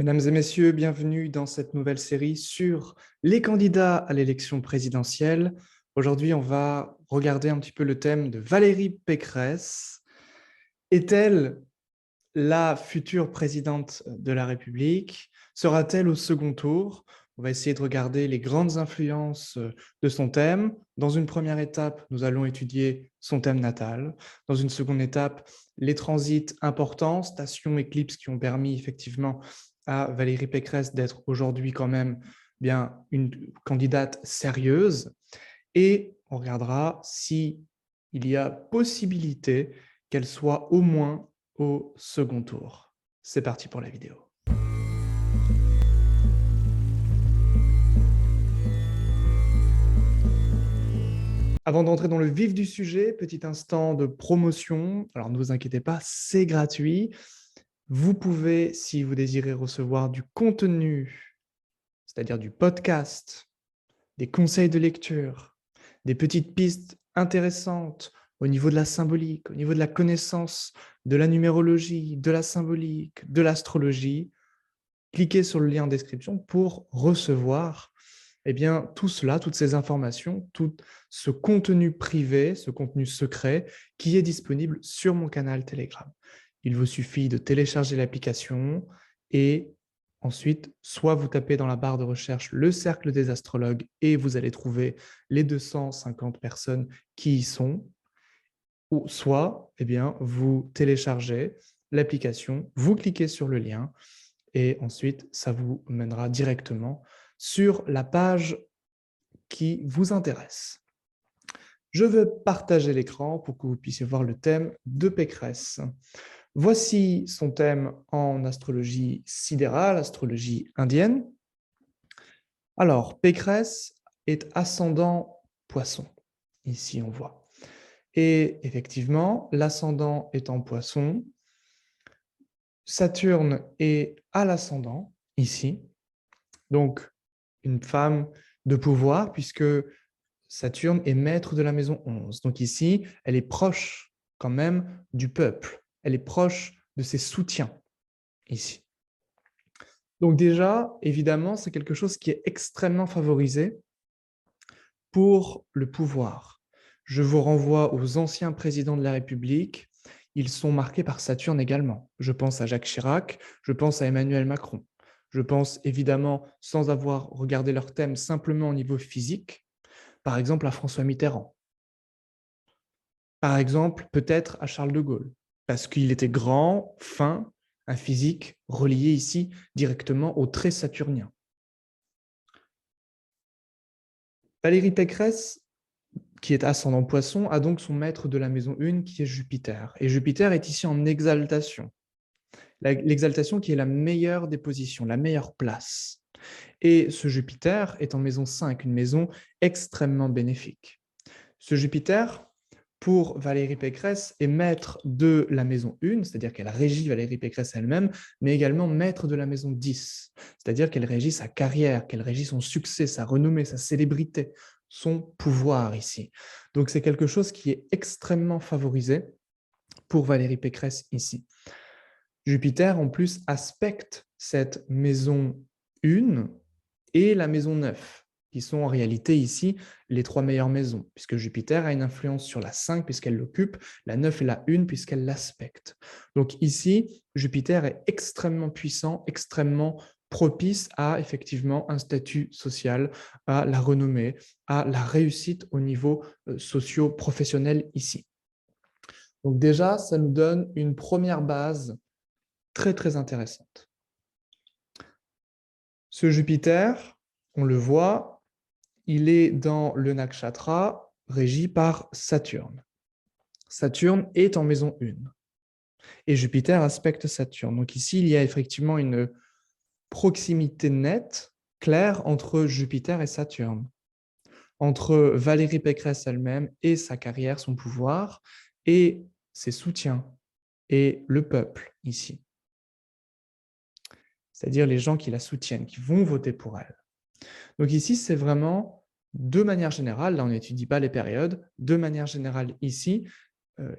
Mesdames et messieurs, bienvenue dans cette nouvelle série sur les candidats à l'élection présidentielle. Aujourd'hui, on va regarder un petit peu le thème de Valérie Pécresse. Est-elle la future présidente de la République? Sera-t-elle au second tour? On va essayer de regarder les grandes influences de son thème. Dans une première étape, nous allons étudier son thème natal. Dans une seconde étape, les transits importants, stations éclipses qui ont permis effectivement à Valérie Pécresse d'être aujourd'hui quand même bien une candidate sérieuse. Et on regardera si il y a possibilité qu'elle soit au moins au second tour. C'est parti pour la vidéo. Avant d'entrer dans le vif du sujet, petit instant de promotion. Alors ne vous inquiétez pas, c'est gratuit. Vous pouvez, si vous désirez recevoir du contenu, c'est-à-dire du podcast, des conseils de lecture, des petites pistes intéressantes au niveau de la symbolique, au niveau de la connaissance de la numérologie, de la symbolique, de l'astrologie, cliquez sur le lien en description pour recevoir tout cela, toutes ces informations, tout ce contenu privé, ce contenu secret qui est disponible sur mon canal Telegram. Il vous suffit de télécharger l'application et ensuite, soit vous tapez dans la barre de recherche le cercle des astrologues et vous allez trouver les 250 personnes qui y sont, ou soit vous téléchargez l'application, vous cliquez sur le lien et ensuite, ça vous mènera directement sur la page qui vous intéresse. Je veux partager l'écran pour que vous puissiez voir le thème de Pécresse. Voici son thème en astrologie sidérale, astrologie indienne. Alors, Pécresse est ascendant Poisson. Ici, on voit. Et effectivement, l'ascendant est en Poisson. Saturne est à l'ascendant, ici. Donc, une femme de pouvoir, puisque Saturne est maître de la maison 11. Donc ici, elle est proche quand même du peuple. Elle est proche de ses soutiens, ici. Donc déjà, évidemment, c'est quelque chose qui est extrêmement favorisé pour le pouvoir. Je vous renvoie aux anciens présidents de la République. Ils sont marqués par Saturne également. Je pense à Jacques Chirac, je pense à Emmanuel Macron. Je pense évidemment, sans avoir regardé leur thème simplement au niveau physique, par exemple à François Mitterrand. Par exemple, peut-être à Charles de Gaulle, parce qu'il était grand, fin, un physique relié ici directement au trait saturnien. Valérie Pécresse, qui est ascendant Poisson, a donc son maître de la maison 1 qui est Jupiter. Et Jupiter est ici en exaltation. L'exaltation qui est la meilleure des positions, la meilleure place. Et ce Jupiter est en maison 5, une maison extrêmement bénéfique. Ce Jupiter, pour Valérie Pécresse, est maître de la maison 1, c'est-à-dire qu'elle régit Valérie Pécresse elle-même, mais également maître de la maison 10, c'est-à-dire qu'elle régit sa carrière, qu'elle régit son succès, sa renommée, sa célébrité, son pouvoir ici. Donc c'est quelque chose qui est extrêmement favorisé pour Valérie Pécresse ici. Jupiter, en plus, aspecte cette maison 1 et la maison 9, qui sont en réalité ici les 3 meilleures maisons, puisque Jupiter a une influence sur la 5 puisqu'elle l'occupe, la 9 et la 1 puisqu'elle l'aspecte. Donc ici, Jupiter est extrêmement puissant, extrêmement propice à effectivement un statut social, à la renommée, à la réussite au niveau socio-professionnel ici. Donc déjà, ça nous donne une première base très, très intéressante. Ce Jupiter, on le voit, il est dans le nakshatra régi par Saturne. Saturne est en maison 1 et Jupiter aspecte Saturne. Donc ici, il y a effectivement une proximité nette, claire, entre Jupiter et Saturne, entre Valérie Pécresse elle-même et sa carrière, son pouvoir, et ses soutiens, et le peuple ici. C'est-à-dire les gens qui la soutiennent, qui vont voter pour elle. Donc ici, c'est vraiment, de manière générale, là on n'étudie pas les périodes, de manière générale ici,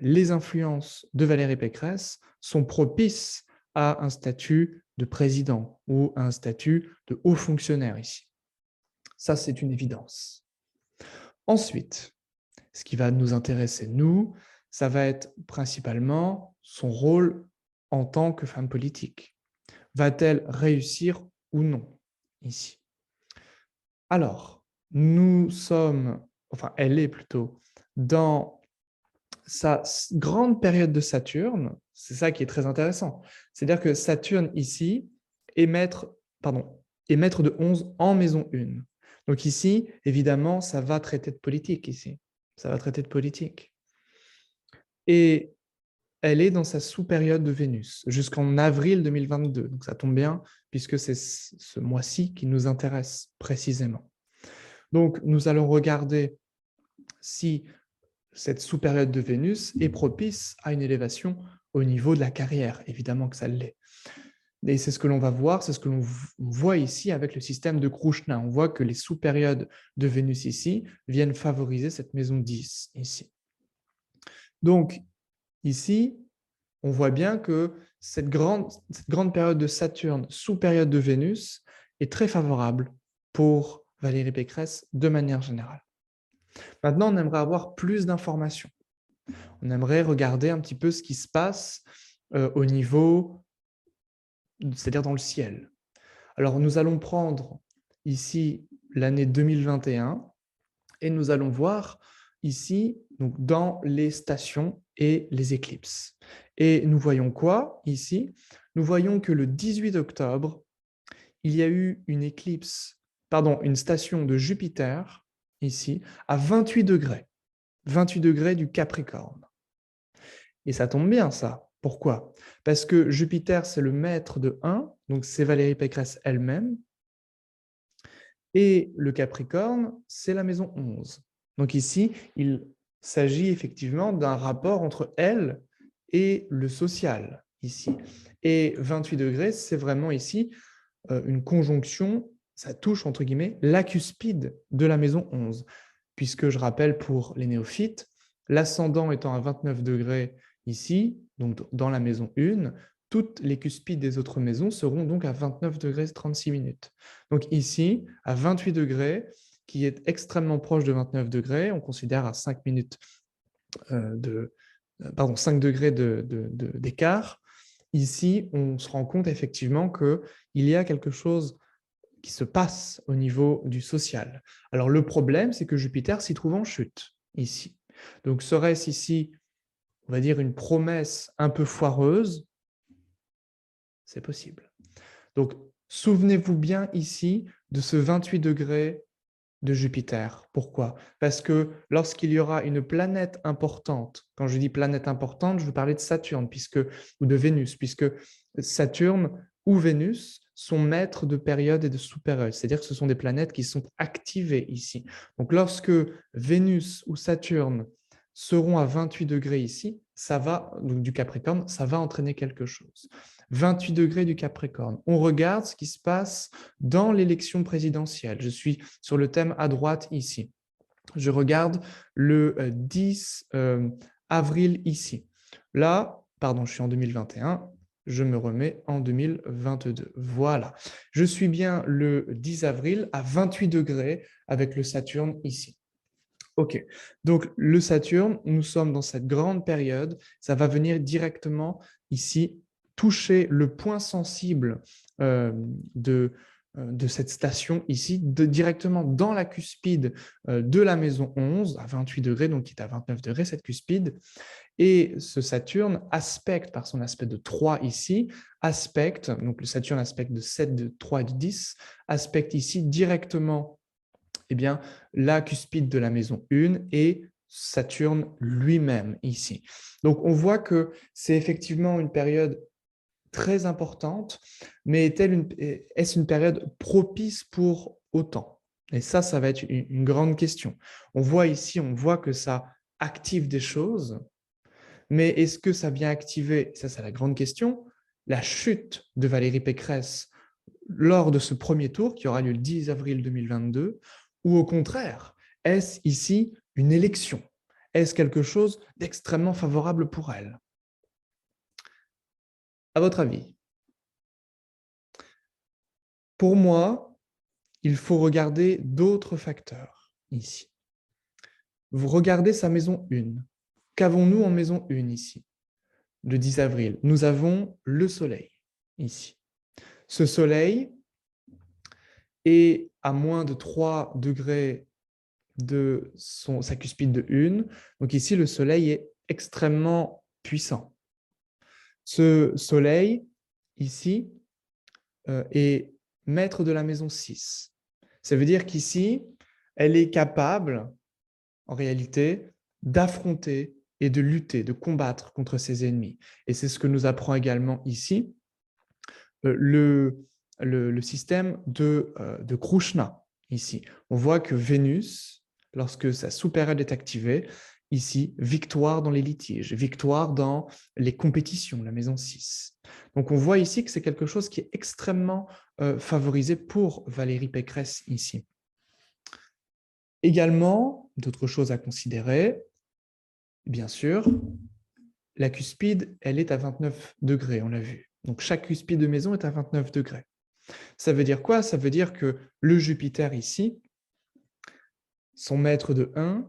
les influences de Valérie Pécresse sont propices à un statut de président ou à un statut de haut fonctionnaire ici. Ça, c'est une évidence. Ensuite, ce qui va nous intéresser, nous, ça va être principalement son rôle en tant que femme politique. Va-t-elle réussir ou non ici? Alors, nous sommes, enfin, elle est plutôt, dans sa grande période de Saturne. C'est ça qui est très intéressant. C'est-à-dire que Saturne, ici, est maître, est maître de 11 en maison 1. Donc ici, évidemment, ça va traiter de politique, ici. Ça va traiter de politique. Et elle est dans sa sous-période de Vénus, jusqu'en avril 2022. Donc ça tombe bien, puisque c'est ce mois-ci qui nous intéresse précisément. Donc nous allons regarder si cette sous-période de Vénus est propice à une élévation au niveau de la carrière. Évidemment que ça l'est. Et c'est ce que l'on va voir, c'est ce que l'on voit ici avec le système de Krushna. On voit que les sous-périodes de Vénus ici viennent favoriser cette maison 10 ici. Donc, ici, on voit bien que cette grande période de Saturne sous période de Vénus est très favorable pour Valérie Pécresse de manière générale. Maintenant, on aimerait avoir plus d'informations. On aimerait regarder un petit peu ce qui se passe au niveau, c'est-à-dire dans le ciel. Alors, nous allons prendre ici l'année 2021 et nous allons voir ici donc, dans les stations et les éclipses. Et nous voyons quoi ici? Nous voyons que le 18 octobre, il y a eu une éclipse, une station de Jupiter, ici, à 28 degrés du Capricorne. Et ça tombe bien, ça. Pourquoi? Parce que Jupiter, c'est le maître de 1, donc c'est Valérie Pécresse elle-même, et le Capricorne, c'est la maison 11. Donc ici, il s'agit effectivement d'un rapport entre elle et le social, ici. Et 28 degrés, c'est vraiment ici une conjonction, ça touche, entre guillemets, la cuspide de la maison 11. Puisque, je rappelle pour les néophytes, l'ascendant étant à 29 degrés ici, donc dans la maison 1, toutes les cuspides des autres maisons seront donc à 29 degrés 36 minutes. Donc ici, à 28 degrés, qui est extrêmement proche de 29 degrés, on considère à 5 minutes 5 degrés d'écart. Ici, on se rend compte effectivement qu'il y a quelque chose qui se passe au niveau du social. Alors le problème, c'est que Jupiter s'y trouve en chute, ici. Donc serait-ce ici, on va dire, une promesse un peu foireuse? C'est possible. Donc souvenez-vous bien ici de ce 28 degrés de Jupiter. Pourquoi? Parce que lorsqu'il y aura une planète importante, quand je dis planète importante, je veux parler de Saturne ou de Vénus, puisque Saturne ou Vénus sont maîtres de période et de sous-période, c'est-à-dire que ce sont des planètes qui sont activées ici. Donc lorsque Vénus ou Saturne seront à 28 degrés ici, ça va, donc du Capricorne, ça va entraîner quelque chose. 28 degrés du Capricorne. On regarde ce qui se passe dans l'élection présidentielle. Je suis sur le thème à droite ici. Je regarde le 10 avril ici. Là, pardon, je suis en 2021, je me remets en 2022. Voilà. Je suis bien le 10 avril à 28 degrés avec le Saturne ici. Ok, donc le Saturne, nous sommes dans cette grande période, ça va venir directement ici toucher le point sensible de cette station ici, directement dans la cuspide de la maison 11, à 28 degrés, donc qui est à 29 degrés, cette cuspide. Et ce Saturne aspecte, par son aspect de 3 ici, donc le Saturne aspecte de 7, de 3 et de 10, aspecte ici directement la cuspide de la maison 1 et Saturne lui-même ici. Donc, on voit que c'est effectivement une période très importante, mais est-ce une période propice pour autant? Et ça va être une grande question. On voit ici, on voit que ça active des choses, mais est-ce que ça vient activer, ça c'est la grande question, la chute de Valérie Pécresse lors de ce premier tour qui aura lieu le 10 avril 2022, ou au contraire, est-ce ici une élection? Est-ce quelque chose d'extrêmement favorable pour elle? À votre avis, Pour moi, il faut regarder d'autres facteurs ici. Vous regardez sa maison 1. Qu'avons-nous en maison 1 ici? Le 10 avril, nous avons le soleil ici. Ce soleil est à moins de 3 degrés de sa cuspide de 1. Donc ici, le soleil est extrêmement puissant. Ce soleil, ici, est maître de la maison 6. Ça veut dire qu'ici, elle est capable, en réalité, d'affronter et de lutter, de combattre contre ses ennemis. Et c'est ce que nous apprend également ici le système de Krushna, ici. On voit que Vénus, lorsque sa sous-période est activée, ici, victoire dans les litiges, victoire dans les compétitions, la maison 6. Donc on voit ici que c'est quelque chose qui est extrêmement favorisé pour Valérie Pécresse ici. Également, d'autres choses à considérer, bien sûr, la cuspide, elle est à 29 degrés, on l'a vu. Donc chaque cuspide de maison est à 29 degrés. Ça veut dire quoi? Ça veut dire que le Jupiter ici, son maître de 1,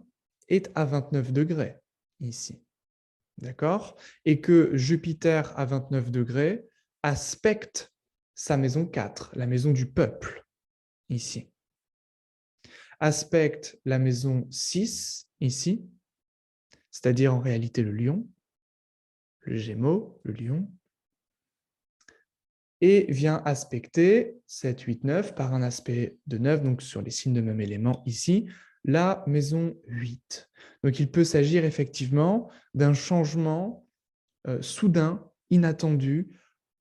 est à 29 degrés ici. D'accord? Et que Jupiter à 29 degrés aspecte sa maison 4, la maison du peuple, ici. Aspecte la maison 6, ici, c'est-à-dire en réalité le lion, le Gémeaux, le lion, et vient aspecter 7, 8, 9 par un aspect de 9, donc sur les signes de même élément ici, la maison 8. Donc il peut s'agir effectivement d'un changement soudain, inattendu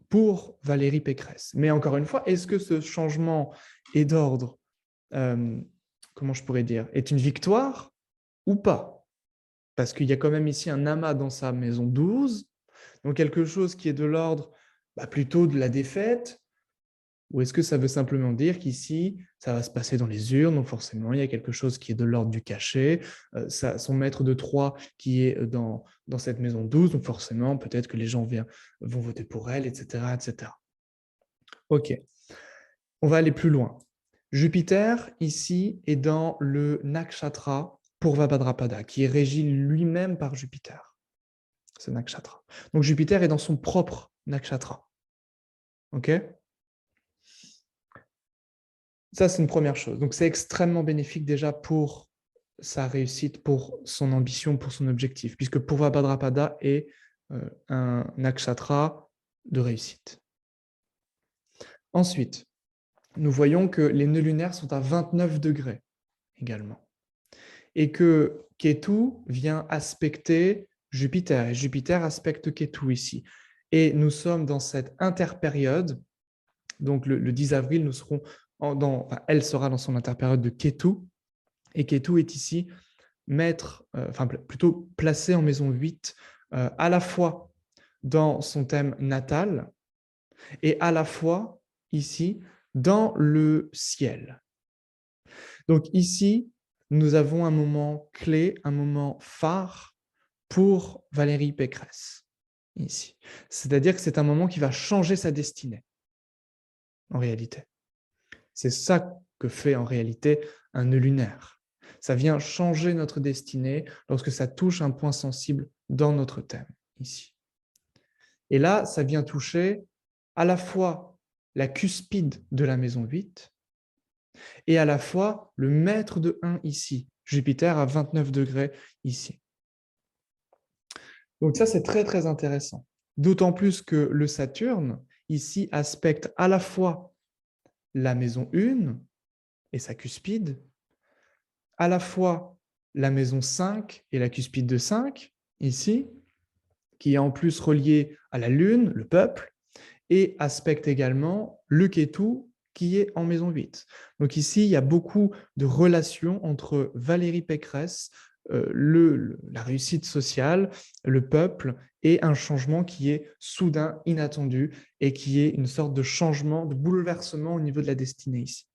pour Valérie Pécresse. Mais encore une fois, est-ce que ce changement est d'ordre, comment je pourrais dire, est une victoire ou pas? Parce qu'il y a quand même ici un amas dans sa maison 12, donc quelque chose qui est de l'ordre plutôt de la défaite, ou est-ce que ça veut simplement dire qu'ici, ça va se passer dans les urnes, donc forcément, il y a quelque chose qui est de l'ordre du cachet, son maître de 3 qui est dans cette maison 12, donc forcément, peut-être que les gens vont voter pour elle, etc., etc. Ok, on va aller plus loin. Jupiter, ici, est dans le nakshatra Purvabhadrapada, qui est régi lui-même par Jupiter, ce nakshatra. Donc Jupiter est dans son propre nakshatra. Ok? Ça, c'est une première chose. Donc, c'est extrêmement bénéfique déjà pour sa réussite, pour son ambition, pour son objectif, puisque Purvabhadrapada est un nakshatra de réussite. Ensuite, nous voyons que les nœuds lunaires sont à 29 degrés également, et que Ketu vient aspecter Jupiter, et Jupiter aspecte Ketu ici. Et nous sommes dans cette interpériode, donc le 10 avril, nous serons elle sera dans son interpériode de Ketu, et Ketu est ici plutôt placé en maison 8, à la fois dans son thème natal et à la fois ici dans le ciel. Donc ici, nous avons un moment clé, un moment phare pour Valérie Pécresse, ici. C'est-à-dire que c'est un moment qui va changer sa destinée, en réalité. C'est ça que fait en réalité un nœud lunaire. Ça vient changer notre destinée lorsque ça touche un point sensible dans notre thème, ici. Et là, ça vient toucher à la fois la cuspide de la maison 8 et à la fois le maître de 1 ici, Jupiter à 29 degrés ici. Donc ça, c'est très, très intéressant. D'autant plus que le Saturne, ici, aspecte à la fois la maison 1 et sa cuspide, à la fois la maison 5 et la cuspide de 5, ici, qui est en plus reliée à la Lune, le peuple, et aspecte également le Ketu, qui est en maison 8. Donc ici, il y a beaucoup de relations entre Valérie Pécresse, la réussite sociale, le peuple, et un changement qui est soudain, inattendu, et qui est une sorte de changement, de bouleversement au niveau de la destinée ici.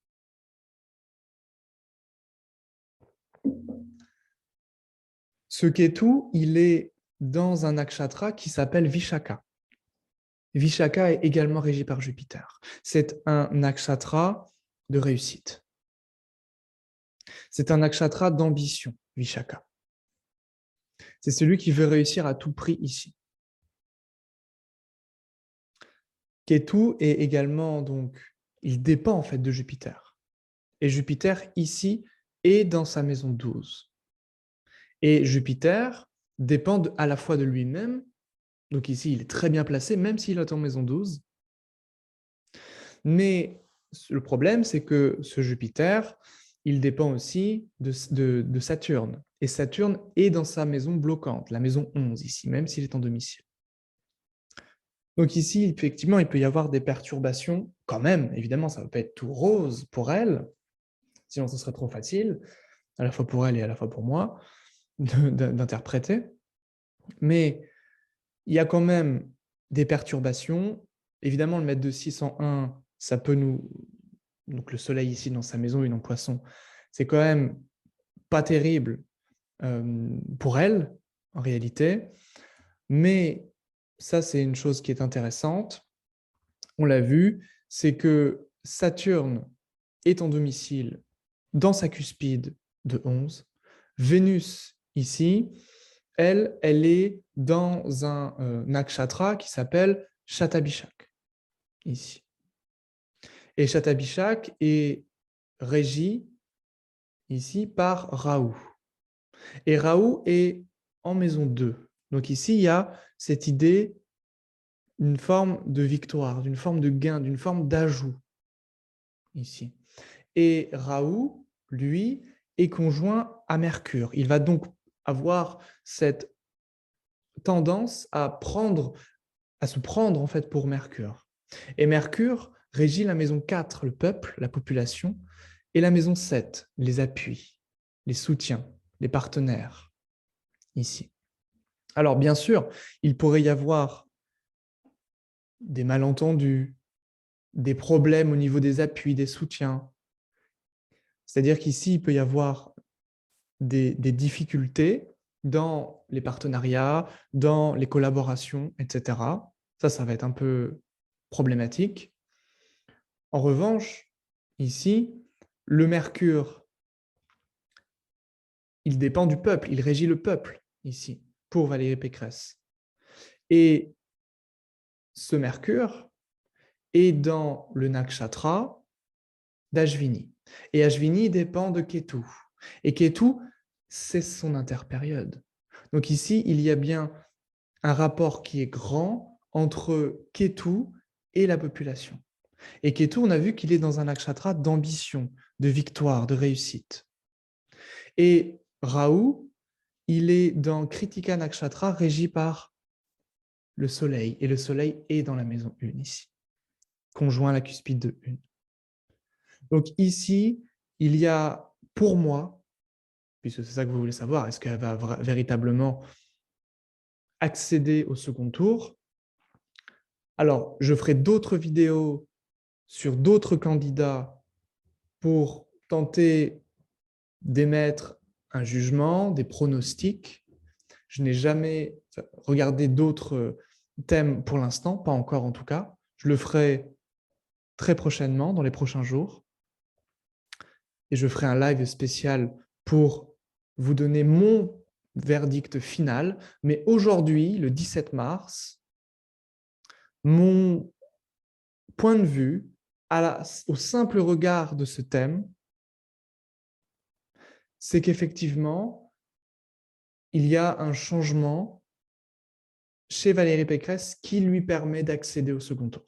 Ce Ketu, il est dans un nakshatra qui s'appelle Vishaka. Vishaka est également régi par Jupiter. C'est un nakshatra de réussite. C'est un nakshatra d'ambition, Vishaka. C'est celui qui veut réussir à tout prix ici. Ketu est également, donc, il dépend en fait de Jupiter. Et Jupiter, ici, est dans sa maison 12. Et Jupiter dépend à la fois de lui-même, donc ici, il est très bien placé, même s'il est en maison 12. Mais le problème, c'est que ce Jupiter, il dépend aussi de Saturne. Et Saturne est dans sa maison bloquante, la maison 11 ici, même s'il est en domicile. Donc ici, effectivement, il peut y avoir des perturbations quand même. Évidemment, ça ne va pas être tout rose pour elle, sinon ce serait trop facile, à la fois pour elle et à la fois pour moi, d'interpréter. Mais il y a quand même des perturbations. Évidemment, le mètre de 601, ça peut nous... Donc le soleil ici dans sa maison, une en poisson, c'est quand même pas terrible pour elle, en réalité. Mais ça, c'est une chose qui est intéressante. On l'a vu, c'est que Saturne est en domicile dans sa cuspide de 11. Vénus, ici, elle est dans un nakshatra qui s'appelle Shatabhishak, ici. Et Shatabhishak est régi, ici, par Rahu. Et Rahu est en maison 2. Donc ici, il y a cette idée d'une forme de victoire, d'une forme de gain, d'une forme d'ajout, ici. Et Rahu, lui, est conjoint à Mercure. Il va donc avoir cette tendance à se prendre en fait pour Mercure. Et Mercure régit la maison 4, le peuple, la population, et la maison 7, les appuis, les soutiens, les partenaires, ici. Alors bien sûr, il pourrait y avoir des malentendus, des problèmes au niveau des appuis, des soutiens. C'est-à-dire qu'ici, il peut y avoir des difficultés dans les partenariats, dans les collaborations, etc. Ça va être un peu problématique. En revanche, ici, le Mercure, il dépend du peuple, il régit le peuple, ici, pour Valérie Pécresse. Et ce Mercure est dans le nakshatra d'Ashvini. Et Ashvini dépend de Ketu. Et Ketu, c'est son interpériode. Donc ici, il y a bien un rapport qui est grand entre Ketu et la population. Et Ketu, on a vu qu'il est dans un nakshatra d'ambition, de victoire, de réussite. Et Rahu, il est dans Kritika Nakshatra régi par le soleil. Et le soleil est dans la maison 1 ici, conjoint à la cuspide de 1. Donc ici, il y a pour moi, puisque c'est ça que vous voulez savoir, est-ce qu'elle va véritablement accéder au second tour? Alors, je ferai d'autres vidéos sur d'autres candidats pour tenter d'émettre un jugement, des pronostics. Je n'ai jamais regardé d'autres thèmes pour l'instant, pas encore en tout cas. Je le ferai très prochainement, dans les prochains jours. Et je ferai un live spécial pour vous donner mon verdict final. Mais aujourd'hui, le 17 mars, mon point de vue, au simple regard de ce thème, c'est qu'effectivement, il y a un changement chez Valérie Pécresse qui lui permet d'accéder au second tour.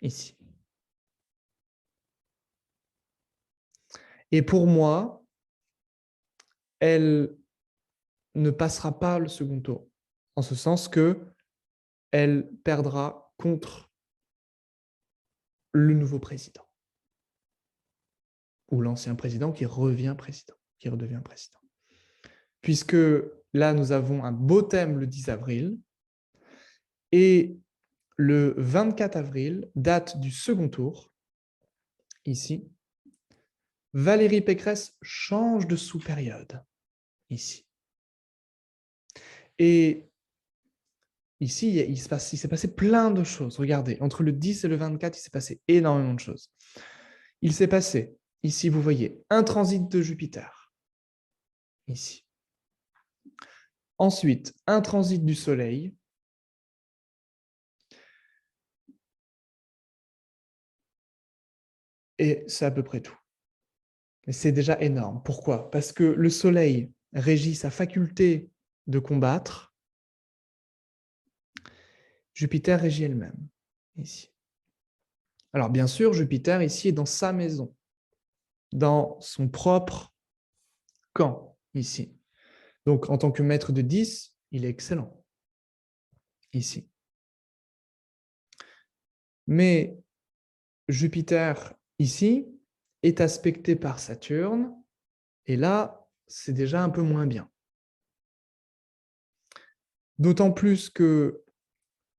Ici. Et pour moi, elle ne passera pas le second tour, en ce sens qu'elle perdra contre le nouveau président, ou l'ancien président qui redevient président. Puisque là, nous avons un beau thème le 10 avril, et le 24 avril, date du second tour, ici, Valérie Pécresse change de sous-période, ici. Et ici, il s'est passé plein de choses. Regardez, entre le 10 et le 24, il s'est passé énormément de choses. Il s'est passé, ici, vous voyez, un transit de Jupiter, ici. Ensuite, un transit du Soleil. Et c'est à peu près tout. Mais c'est déjà énorme. Pourquoi? Parce que le Soleil régit sa faculté de combattre. Jupiter régit elle-même, ici. Alors, bien sûr, Jupiter, ici, est dans sa maison, dans son propre camp, ici. Donc, en tant que maître de 10, il est excellent, ici. Mais Jupiter, ici, est aspecté par Saturne, et là, c'est déjà un peu moins bien. D'autant plus que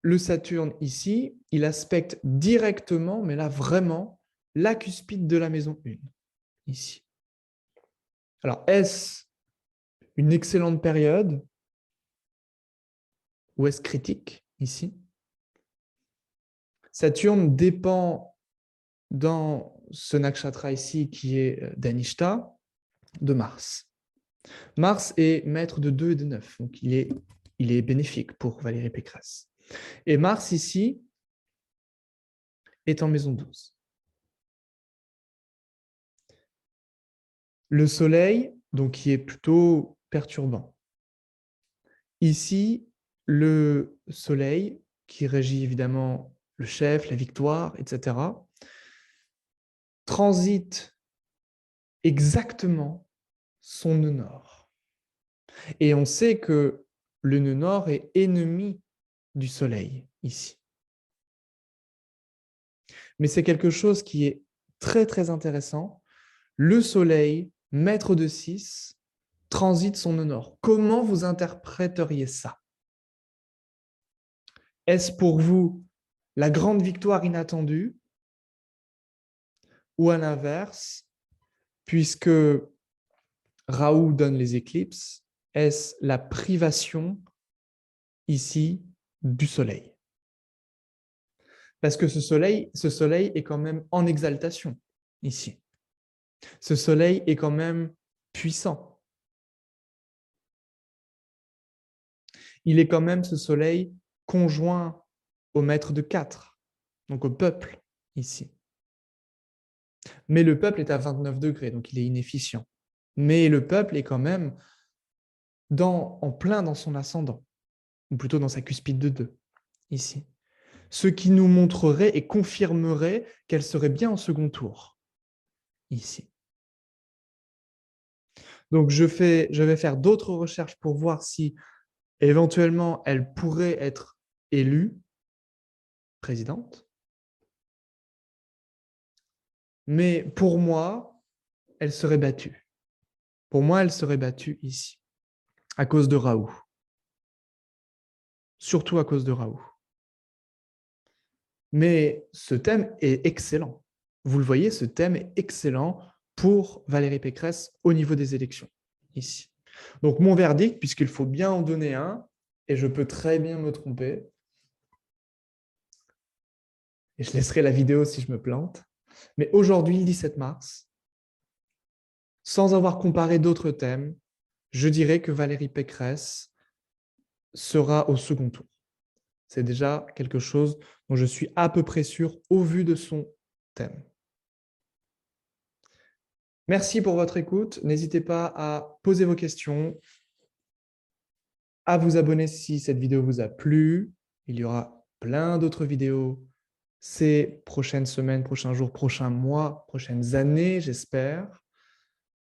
le Saturne, ici, il aspecte directement, mais là, vraiment, la cuspide de la maison 1, ici. Alors, est-ce une excellente période ou est-ce critique, ici? Saturne dépend dans ce nakshatra ici, qui est d'Anishta, de Mars. Mars est maître de 2 et de 9, donc il est bénéfique pour Valérie Pécresse. Et Mars, ici, est en maison 12. Le Soleil, donc, qui est plutôt perturbant. Ici, le Soleil, qui régit évidemment le chef, la victoire, etc., transite exactement son nœud nord. Et on sait que le nœud nord est ennemi du Soleil, ici. Mais c'est quelque chose qui est très, très intéressant. Le Soleil, maître de 6, transite son nœud nord. Comment vous interpréteriez ça? Est-ce pour vous la grande victoire inattendue ou à l'inverse, puisque Raoult donne les éclipses, est-ce la privation ici du Soleil? Parce que ce soleil est quand même en exaltation ici. Ce Soleil est quand même puissant. Il est quand même ce Soleil conjoint au maître de 4, donc au peuple ici. Mais le peuple est à 29 degrés, donc il est inefficient. Mais le peuple est quand même en plein dans son ascendant, ou plutôt dans sa cuspide de 2, ici. Ce qui nous montrerait et confirmerait qu'elle serait bien en second tour, ici. Donc, je vais faire d'autres recherches pour voir si, éventuellement, elle pourrait être élue présidente. Mais pour moi, elle serait battue. Pour moi, elle serait battue ici, à cause de Raoult. Surtout à cause de Raoult. Mais ce thème est excellent. Vous le voyez, ce thème est excellent pour Valérie Pécresse au niveau des élections, ici. Donc, mon verdict, puisqu'il faut bien en donner un, et je peux très bien me tromper, et je laisserai la vidéo si je me plante, mais aujourd'hui, le 17 mars, sans avoir comparé d'autres thèmes, je dirais que Valérie Pécresse sera au second tour. C'est déjà quelque chose dont je suis à peu près sûr au vu de son thème. Merci pour votre écoute. N'hésitez pas à poser vos questions, à vous abonner si cette vidéo vous a plu. Il y aura plein d'autres vidéos ces prochaines semaines, prochains jours, prochains mois, prochaines années, j'espère.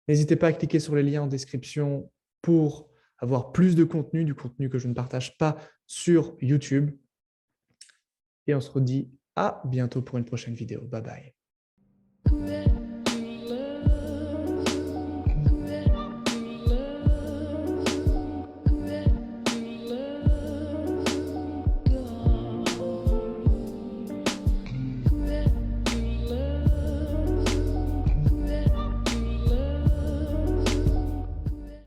N'hésitez pas à cliquer sur les liens en description pour avoir plus de contenu, du contenu que je ne partage pas sur YouTube. Et on se redit à bientôt pour une prochaine vidéo. Bye bye.